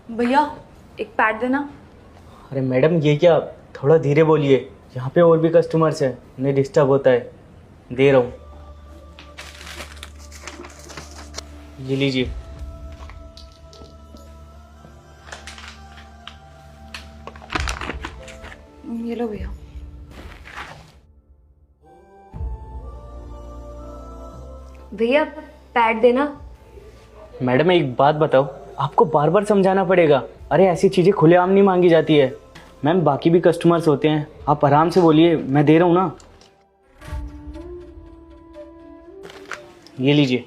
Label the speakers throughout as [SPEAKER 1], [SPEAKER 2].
[SPEAKER 1] भैया एक पैड देना।
[SPEAKER 2] अरे मैडम ये क्या, थोड़ा धीरे बोलिए, यहाँ पे और भी कस्टमर्स हैं, उन्हें डिस्टर्ब होता है। दे रहा हूँ, ये लीजिए।
[SPEAKER 1] ये लो भैया। भैया पैड देना।
[SPEAKER 2] मैडम एक बात बताओ, आपको बार बार समझाना पड़ेगा? अरे ऐसी चीज़ें खुलेआम नहीं मांगी जाती है। मैम बाकी भी कस्टमर्स होते हैं, आप आराम से बोलिए, मैं दे रहा हूँ ना। ये लीजिए।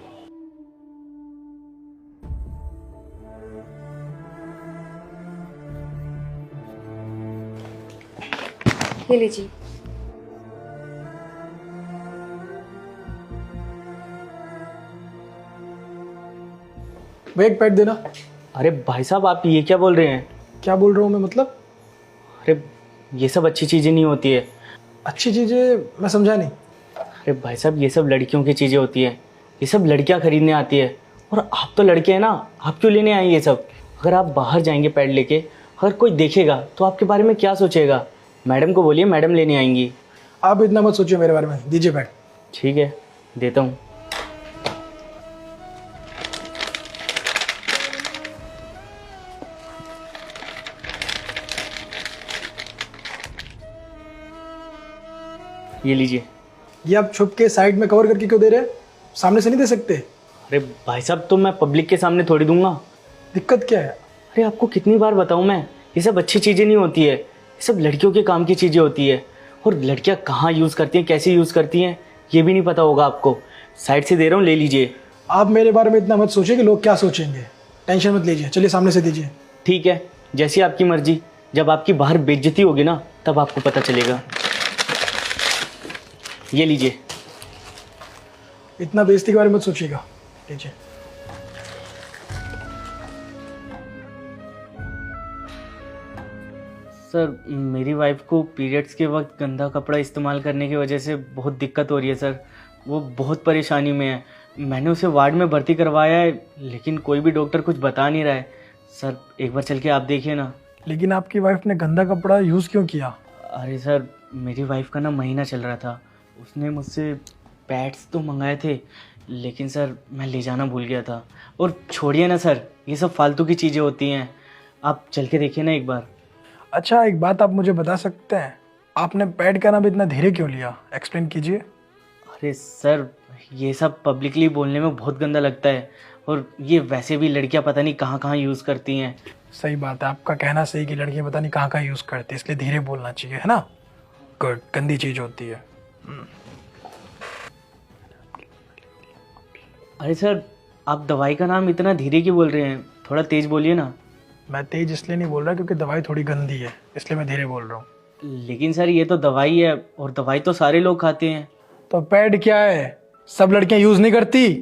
[SPEAKER 1] ये लीजिए।
[SPEAKER 3] भैया एक पैड देना।
[SPEAKER 2] अरे भाई साहब आप ये क्या बोल रहे हैं?
[SPEAKER 3] क्या बोल रहा हूँ मैं, मतलब?
[SPEAKER 2] अरे ये सब अच्छी चीज़ें नहीं होती है।
[SPEAKER 3] अच्छी चीज़ें मैं समझा नहीं।
[SPEAKER 2] अरे भाई साहब ये सब लड़कियों की चीज़ें होती है, ये सब लड़कियां खरीदने आती है। और आप तो लड़के हैं ना, आप क्यों लेने आए ये सब? अगर आप बाहर जाएंगे पैड लेके, अगर कोई देखेगा तो आपके बारे में क्या सोचेगा? मैडम को बोलिए, मैडम लेने आएंगी।
[SPEAKER 3] आप इतना मत सोचिए मेरे बारे में, दीजिए पैड।
[SPEAKER 2] ठीक है, देता हूँ। ये लीजिए।
[SPEAKER 3] ये आप छुप के साइड में कवर करके क्यों दे रहे हैं? सामने से नहीं दे सकते?
[SPEAKER 2] अरे भाई साहब तो मैं पब्लिक के सामने थोड़ी दूंगा।
[SPEAKER 3] दिक्कत क्या है?
[SPEAKER 2] अरे आपको कितनी बार बताऊं मैं, ये सब अच्छी चीज़ें नहीं होती है, ये सब लड़कियों के काम की चीज़ें होती है। और लड़कियां कहाँ यूज़ करती हैं, कैसे यूज़ करती हैं, ये भी नहीं पता होगा आपको। साइड से दे रहा हूँ, ले लीजिए।
[SPEAKER 3] आप मेरे बारे में इतना मत सोचिए कि लोग क्या सोचेंगे। टेंशन मत लीजिए, चलिए सामने से दीजिए।
[SPEAKER 2] ठीक है, जैसी आपकी मर्जी। जब आपकी बाहर बेइज्जती होगी ना, तब आपको पता चलेगा। ये लीजिए।
[SPEAKER 3] इतना बेइज्जती के बारे में मत सोचिएगा, लीजिए।
[SPEAKER 2] सर मेरी वाइफ को पीरियड्स के वक्त गंदा कपड़ा इस्तेमाल करने की वजह से बहुत दिक्कत हो रही है सर। वो बहुत परेशानी में है। मैंने उसे वार्ड में भर्ती करवाया है, लेकिन कोई भी डॉक्टर कुछ बता नहीं रहा है। सर एक बार चल के आप देखिए ना।
[SPEAKER 3] लेकिन आपकी वाइफ ने गंदा कपड़ा यूज़ क्यों किया?
[SPEAKER 2] अरे सर मेरी वाइफ का ना महीना चल रहा था, उसने मुझसे पैड्स तो मंगाए थे, लेकिन सर मैं ले जाना भूल गया था। और छोड़िए ना सर, ये सब फालतू की चीज़ें होती हैं, आप चल के देखिए ना एक बार।
[SPEAKER 3] अच्छा एक बात आप मुझे बता सकते हैं, आपने पैड का नाम इतना धीरे क्यों लिया? एक्सप्लेन कीजिए।
[SPEAKER 2] अरे सर ये सब पब्लिकली बोलने में बहुत गंदा लगता है, और ये वैसे भी लड़कियां पता नहीं कहाँ कहाँ यूज़ करती हैं।
[SPEAKER 3] सही बात है, आपका कहना सही कि लड़कियां पता नहीं कहाँ कहाँ यूज़ करती है, इसलिए धीरे बोलना चाहिए, है ना? गुड, गंदी चीज़ होती है।
[SPEAKER 2] अरे सर आप दवाई का नाम इतना धीरे क्यों बोल रहे हैं? थोड़ा तेज़ बोलिए ना।
[SPEAKER 3] मैं तेज इसलिए नहीं बोल रहा क्योंकि दवाई थोड़ी गंदी है, इसलिए मैं धीरे बोल रहा हूँ।
[SPEAKER 2] लेकिन सर ये तो दवाई है, और दवाई तो सारे लोग खाते हैं।
[SPEAKER 3] तो पैड क्या है? सब लड़कियां यूज नहीं करती,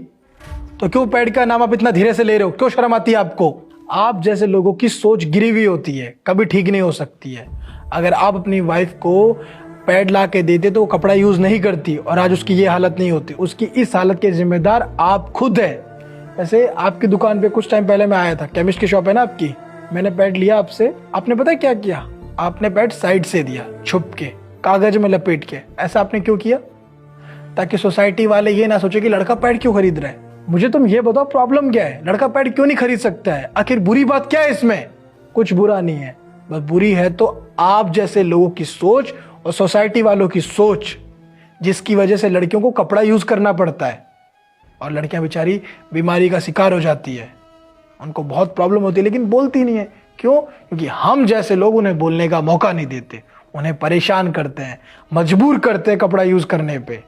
[SPEAKER 3] तो क्यों पैड का नाम आप इतना धीरे से ले रहे हो? क्यों शर्म आती है आपको? आप जैसे लोगों की सोच गिरी हुई होती है, कभी ठीक नहीं हो सकती है। अगर आप अपनी वाइफ को पैड ला के देते तो वो कपड़ा यूज नहीं करती, और आज उसकी ये हालत नहीं होती। उसकी इस हालत के जिम्मेदार आप खुद है। वैसे आपकी दुकान पे कुछ टाइम पहले मैं आया था, केमिस्ट की शॉप है ना आपकी, मैंने पैड लिया आपसे। आपने पता है क्या किया? आपने पैड साइड से दिया, छुप के, कागज में लपेट के। ऐसा आपने क्यों किया? ताकि सोसाइटी वाले ये ना सोचे कि लड़का पैड क्यों खरीद रहा है। मुझे तुम ये बताओ प्रॉब्लम क्या है? लड़का पैड क्यों नहीं खरीद सकता है? आखिर बुरी बात क्या है इसमें? कुछ बुरा नहीं है, बस बुरी है तो आप जैसे लोगों की सोच और सोसाइटी वालों की सोच, जिसकी वजह से लड़कियों को कपड़ा यूज करना पड़ता है, और लड़कियां बेचारी बीमारी का शिकार हो जाती है। उनको बहुत प्रॉब्लम होती है लेकिन बोलती नहीं है। क्यों? क्योंकि हम जैसे लोग उन्हें बोलने का मौका नहीं देते, उन्हें परेशान करते हैं, मजबूर करते हैं कपड़ा यूज करने पे।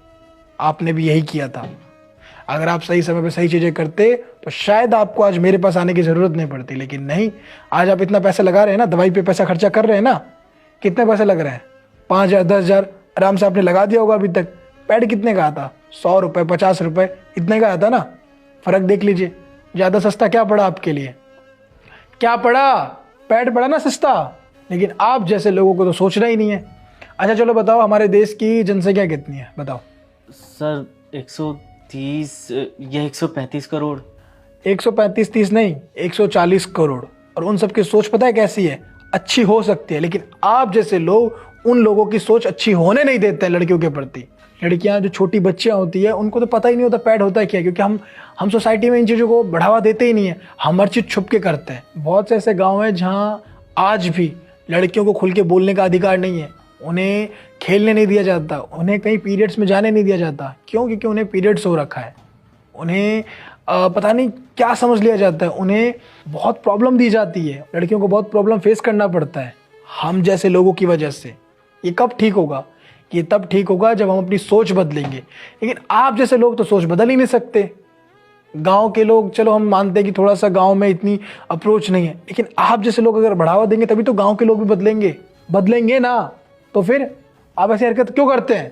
[SPEAKER 3] आपने भी यही किया था। अगर आप सही समय पे सही चीजें करते तो शायद आपको आज मेरे पास आने की जरूरत नहीं पड़ती, लेकिन नहीं। आज आप इतना पैसा लगा रहे हैं ना, दवाई पे पैसा खर्चा कर रहे हैं ना। कितने पैसे लग रहे हैं? 5,000 10,000 आराम से आपने लगा दिया होगा अभी तक। पैड कितने का आता? 100 रुपए 50 रुपए इतने का आता ना। फर्क देख लीजिए, ज्यादा सस्ता क्या पड़ा आपके लिए? क्या पड़ा? पैड पड़ा ना सस्ता। लेकिन आप जैसे लोगों को तो सोचना ही नहीं है। अच्छा चलो बताओ, हमारे देश की जनसंख्या कितनी है बताओ?
[SPEAKER 2] सर 130 या 135 करोड़।
[SPEAKER 3] 135 30 नहीं, 140 करोड़। और उन सबकी सोच पता है कैसी है, अच्छी हो सकती है, लेकिन आप जैसे लोग उन लोगों की सोच अच्छी होने नहीं देते हैं लड़कियों के प्रति। लड़कियां जो छोटी बच्चियां होती है उनको तो पता ही नहीं होता पैड होता है क्या, क्योंकि हम सोसाइटी में इन चीज़ों को बढ़ावा देते ही नहीं है, हम हर चीज़ छुप के करते हैं। बहुत से ऐसे गाँव हैं जहाँ आज भी लड़कियों को खुल के बोलने का अधिकार नहीं है, उन्हें खेलने नहीं दिया जाता, उन्हें कहीं पीरियड्स में जाने नहीं दिया जाता। क्यों? क्योंकि उन्हें पीरियड्स हो रखा है, उन्हें पता नहीं क्या समझ लिया जाता है, उन्हें बहुत प्रॉब्लम दी जाती है, लड़कियों को बहुत प्रॉब्लम फेस करना पड़ता है हम जैसे लोगों की वजह से। ये कब ठीक होगा? ये तब ठीक होगा जब हम अपनी सोच बदलेंगे। लेकिन आप जैसे लोग तो सोच बदल ही नहीं सकते। गांव के लोग, चलो हम मानते हैं कि थोड़ा सा गांव में इतनी अप्रोच नहीं है, लेकिन आप जैसे लोग अगर बढ़ावा देंगे तभी तो गांव के लोग भी बदलेंगे ना। तो फिर आप ऐसी हरकत क्यों करते हैं?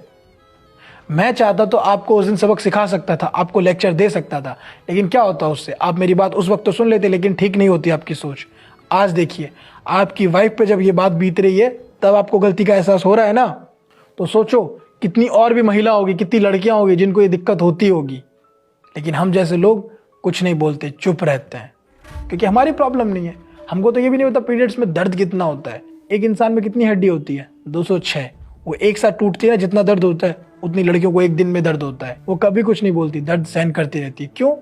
[SPEAKER 3] मैं चाहता तो आपको उस दिन सबक सिखा सकता था, आपको लेक्चर दे सकता था, लेकिन क्या होता उससे? आप मेरी बात उस वक्त तो सुन लेते, लेकिन ठीक नहीं होती आपकी सोच। आज देखिए, आपकी वाइफ पे जब ये बात बीत रही है तब आपको गलती का एहसास हो रहा है ना, तो सोचो कितनी और भी महिला होगी, कितनी लड़कियां होगी जिनको ये दिक्कत होती होगी। लेकिन हम जैसे लोग कुछ नहीं बोलते, चुप रहते हैं, क्योंकि हमारी प्रॉब्लम नहीं है। हमको तो ये भी नहीं पता पीरियड्स में दर्द कितना होता है। एक इंसान में कितनी हड्डी होती है? 206। वो एक साथ टूटती है ना, जितना दर्द होता है उतनी लड़कियों को एक दिन में दर्द होता है। वो कभी कुछ नहीं बोलती, दर्द सहन करती रहती है। क्यों?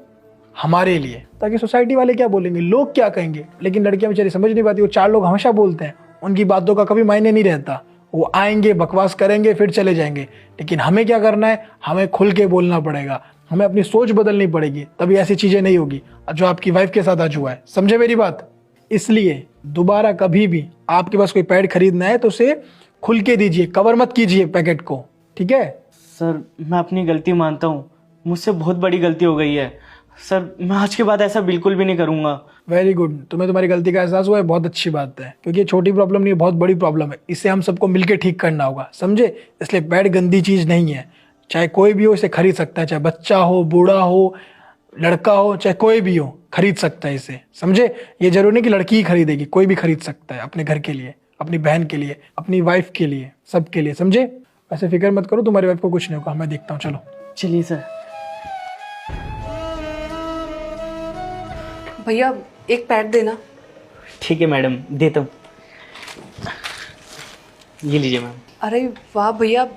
[SPEAKER 3] हमारे लिए, ताकि सोसाइटी वाले क्या बोलेंगे, लोग क्या कहेंगे। लेकिन लड़कियां बेचारी समझ नहीं पाती, वो चार लोग हमेशा बोलते हैं, उनकी बातों का कभी मायने नहीं रहता। वो आएंगे, बकवास करेंगे, फिर चले जाएंगे। लेकिन हमें क्या करना है? हमें खुल के बोलना पड़ेगा, हमें अपनी सोच बदलनी पड़ेगी, तभी ऐसी चीजें नहीं होगी जो आपकी वाइफ के साथ आज हुआ है। समझे मेरी बात? इसलिए दोबारा कभी भी आपके पास कोई पैड खरीदना है तो उसे खुल के दीजिए, कवर मत कीजिए पैकेट को, ठीक है?
[SPEAKER 2] सर मैं अपनी गलती मानता हूँ, मुझसे बहुत बड़ी गलती हो गई है सर, मैं आज के बाद ऐसा बिल्कुल भी नहीं करूँगा।
[SPEAKER 3] वेरी गुड, तुम्हें तुम्हारी गलती का एहसास हुआ है, बहुत अच्छी बात है, क्योंकि ये छोटी प्रॉब्लम नहीं है, बहुत बड़ी प्रॉब्लम है। इसे हम सबको मिलकर ठीक करना होगा, समझे? इसलिए पैड गंदी चीज़ नहीं है, चाहे कोई भी हो इसे खरीद सकता है, चाहे बच्चा हो, बूढ़ा हो, लड़का हो, चाहे कोई भी हो, खरीद सकता है इसे, समझे? ये जरूरी नहीं कि लड़की ही खरीदेगी, कोई भी खरीद सकता है, अपने घर के लिए, अपनी बहन के लिए, अपनी वाइफ के लिए, सबके लिए, समझे? वैसे फिक्र मत करो, तुम्हारी वाइफ को कुछ नहीं होगा, मैं देखता हूँ। चलो
[SPEAKER 2] चलिए सर।
[SPEAKER 1] भैया एक पैड देना।
[SPEAKER 2] ठीक है मैडम, देता हूँ, ये लीजिए मैम।
[SPEAKER 1] अरे वाह भैया,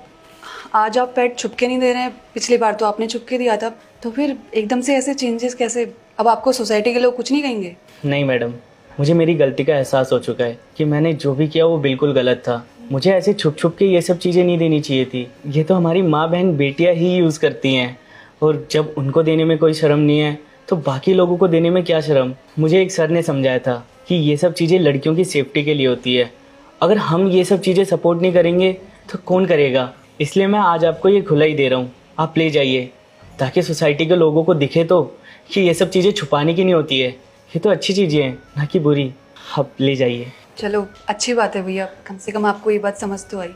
[SPEAKER 1] आज आप पैड छुपके नहीं दे रहे हैं, पिछली बार तो आपने छुपके दिया था, तो फिर एकदम से ऐसे चेंजेस कैसे? अब आपको सोसाइटी के लोग कुछ नहीं कहेंगे?
[SPEAKER 2] नहीं मैडम, मुझे मेरी गलती का एहसास हो चुका है कि मैंने जो भी किया वो बिल्कुल गलत था। मुझे ऐसे छुप छुप के ये सब चीज़ें नहीं देनी चाहिए थी। ये तो हमारी माँ बहन बेटियाँ ही यूज़ करती हैं, और जब उनको देने में कोई शर्म नहीं है तो बाकी लोगों को देने में क्या शर्म। मुझे एक सर ने समझाया था कि ये सब चीज़ें लड़कियों की सेफ्टी के लिए होती है, अगर हम ये सब चीज़ें सपोर्ट नहीं करेंगे तो कौन करेगा। इसलिए मैं आज आपको ये खुला ही दे रहा हूँ, आप ले जाइए, ताकि सोसाइटी के लोगों को दिखे तो कि ये सब चीज़ें छुपाने की नहीं होती है, ये तो अच्छी चीज़ें हैं ना कि बुरी। आप ले जाइए।
[SPEAKER 1] चलो अच्छी बात है भैया, कम से कम आपको ये बात समझ तो आई।